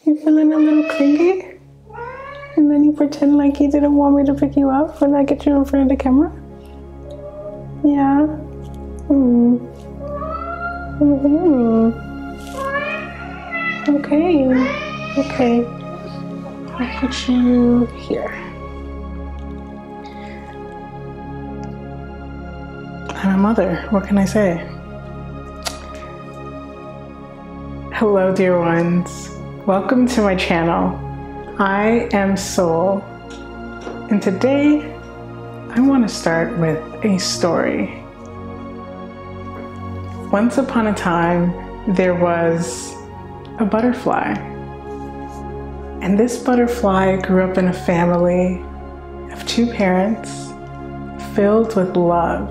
You feeling a little clingy? And then you pretend like you didn't want me to pick you up when I get you in front of the camera? Yeah. Okay. I'll put you here. I'm a mother. What can I say? Hello, dear ones. Welcome to my channel. I am Soul, and today I want to start with a story. Once upon a time, there was a butterfly, and this butterfly grew up in a family of two parents filled with love.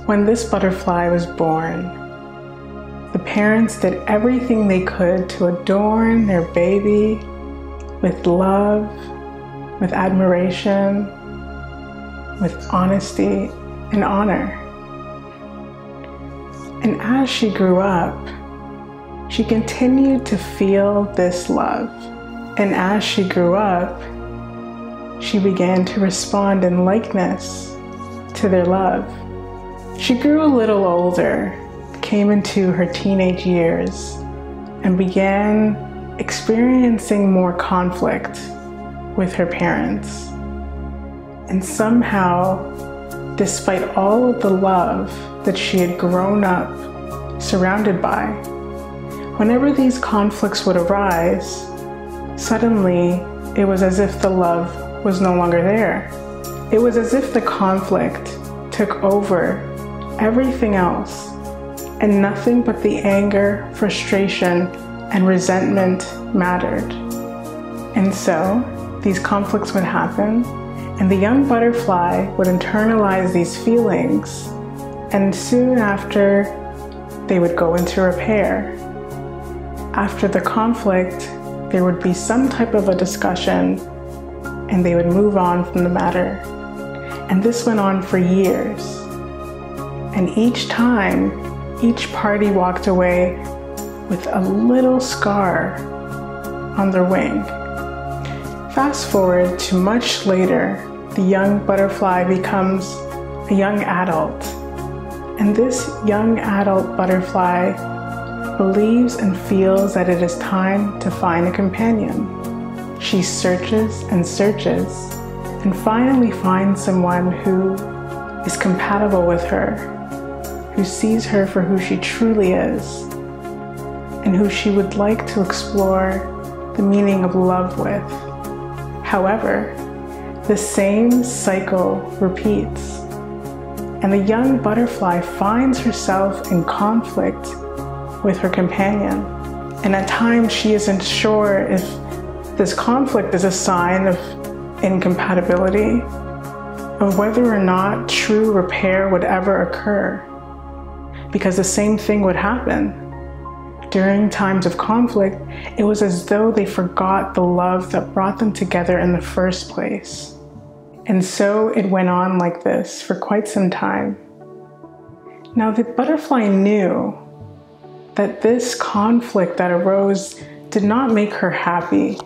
When this butterfly was born, the parents did everything they could to adorn their baby with love, with admiration, with honesty and honor. And as she grew up, she continued to feel this love. And as she grew up, she began to respond in likeness to their love. She grew a little older, came into her teenage years, and began experiencing more conflict with her parents. And somehow, despite all of the love that she had grown up surrounded by, whenever these conflicts would arise, suddenly it was as if the love was no longer there. It was as if the conflict took over everything else, and nothing but the anger, frustration, and resentment mattered. And so these conflicts would happen, and the young butterfly would internalize these feelings, and soon after, they would go into repair. After the conflict, there would be some type of a discussion, and they would move on from the matter. And this went on for years. And each time, each party walked away with a little scar on their wing. Fast forward to much later, the young butterfly becomes a young adult. And this young adult butterfly believes and feels that it is time to find a companion. She searches and searches and finally finds someone who is compatible with her, who sees her for who she truly is, and who she would like to explore the meaning of love with. However, the same cycle repeats, and the young butterfly finds herself in conflict with her companion. And at times she isn't sure if this conflict is a sign of incompatibility, of whether or not true repair would ever occur. Because the same thing would happen. During times of conflict, it was as though they forgot the love that brought them together in the first place. And so it went on like this for quite some time. Now the butterfly knew that this conflict that arose did not make her happy.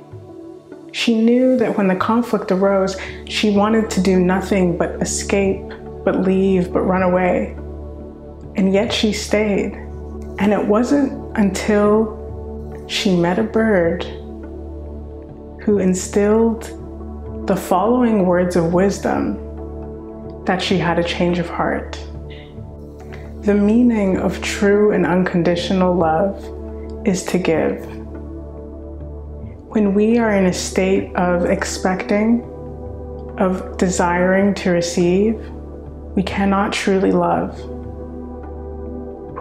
She knew that when the conflict arose, she wanted to do nothing but escape, but leave, but run away. And yet she stayed. And it wasn't until she met a bird who instilled the following words of wisdom that she had a change of heart. The meaning of true and unconditional love is to give. When we are in a state of expecting, of desiring to receive, we cannot truly love.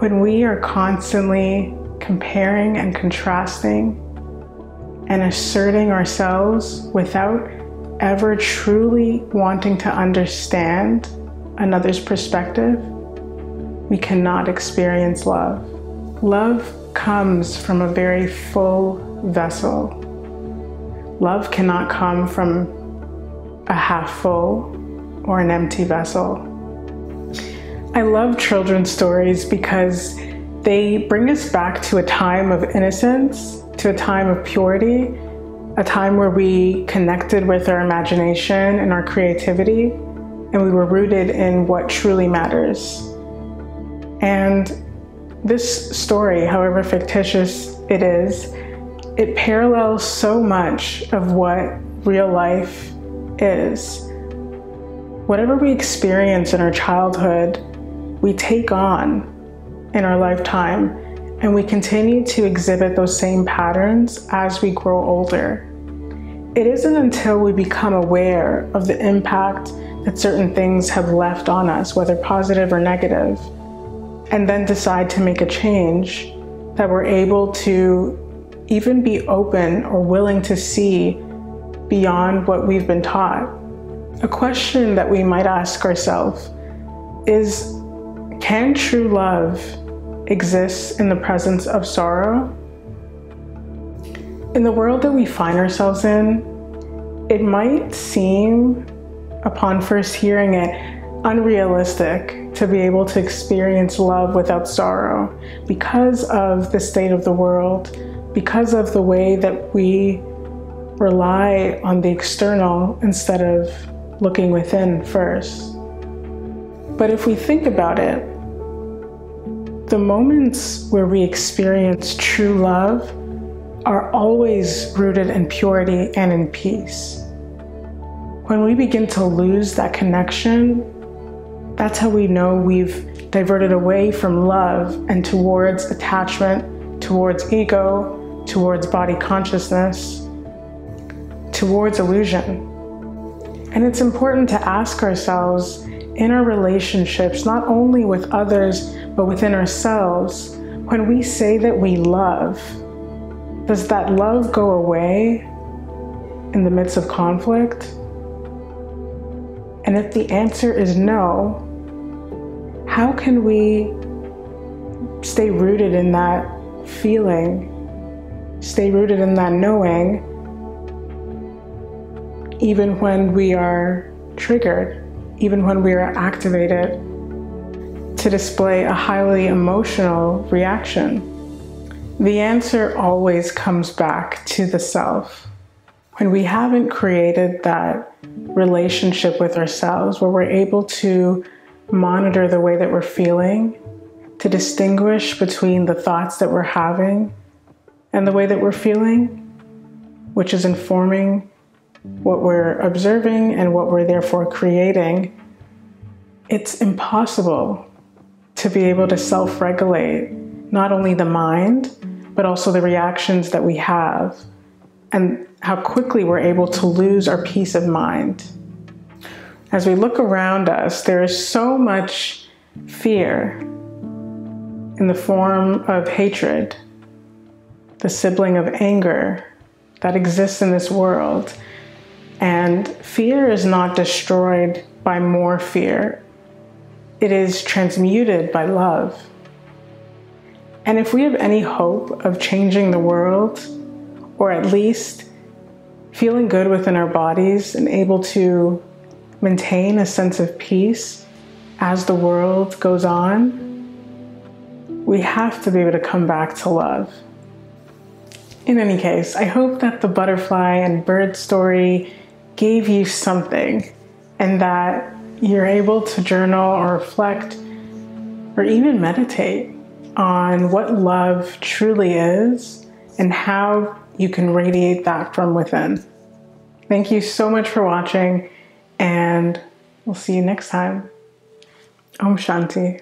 When we are constantly comparing and contrasting and asserting ourselves without ever truly wanting to understand another's perspective, we cannot experience love. Love comes from a very full vessel. Love cannot come from a half full or an empty vessel. I love children's stories because they bring us back to a time of innocence, to a time of purity, a time where we connected with our imagination and our creativity, and we were rooted in what truly matters. And this story, however fictitious it is, it parallels so much of what real life is. Whatever we experience in our childhood, we take on in our lifetime, and we continue to exhibit those same patterns as we grow older. It isn't until we become aware of the impact that certain things have left on us, whether positive or negative, and then decide to make a change, that we're able to even be open or willing to see beyond what we've been taught. A question that we might ask ourselves is, can true love exist in the presence of sorrow? In the world that we find ourselves in, it might seem, upon first hearing it, unrealistic to be able to experience love without sorrow because of the state of the world, because of the way that we rely on the external instead of looking within first. But if we think about it, the moments where we experience true love are always rooted in purity and in peace. When we begin to lose that connection, that's how we know we've diverted away from love and towards attachment, towards ego, towards body consciousness, towards illusion. And it's important to ask ourselves in our relationships, not only with others, but within ourselves, when we say that we love, does that love go away in the midst of conflict? And if the answer is no, how can we stay rooted in that feeling, stay rooted in that knowing, even when we are triggered, even when we are activated to display a highly emotional reaction? The answer always comes back to the self. When we haven't created that relationship with ourselves where we're able to monitor the way that we're feeling, to distinguish between the thoughts that we're having and the way that we're feeling, which is informing what we're observing and what we're therefore creating, it's impossible to be able to self-regulate not only the mind, but also the reactions that we have and how quickly we're able to lose our peace of mind. As we look around us, there is so much fear in the form of hatred, the sibling of anger that exists in this world. And fear is not destroyed by more fear. It is transmuted by love. And if we have any hope of changing the world, or at least feeling good within our bodies and able to maintain a sense of peace as the world goes on, we have to be able to come back to love. In any case, I hope that the butterfly and bird story gave you something, and that you're able to journal or reflect or even meditate on what love truly is and how you can radiate that from within. Thank you so much for watching, and we'll see you next time. Om Shanti.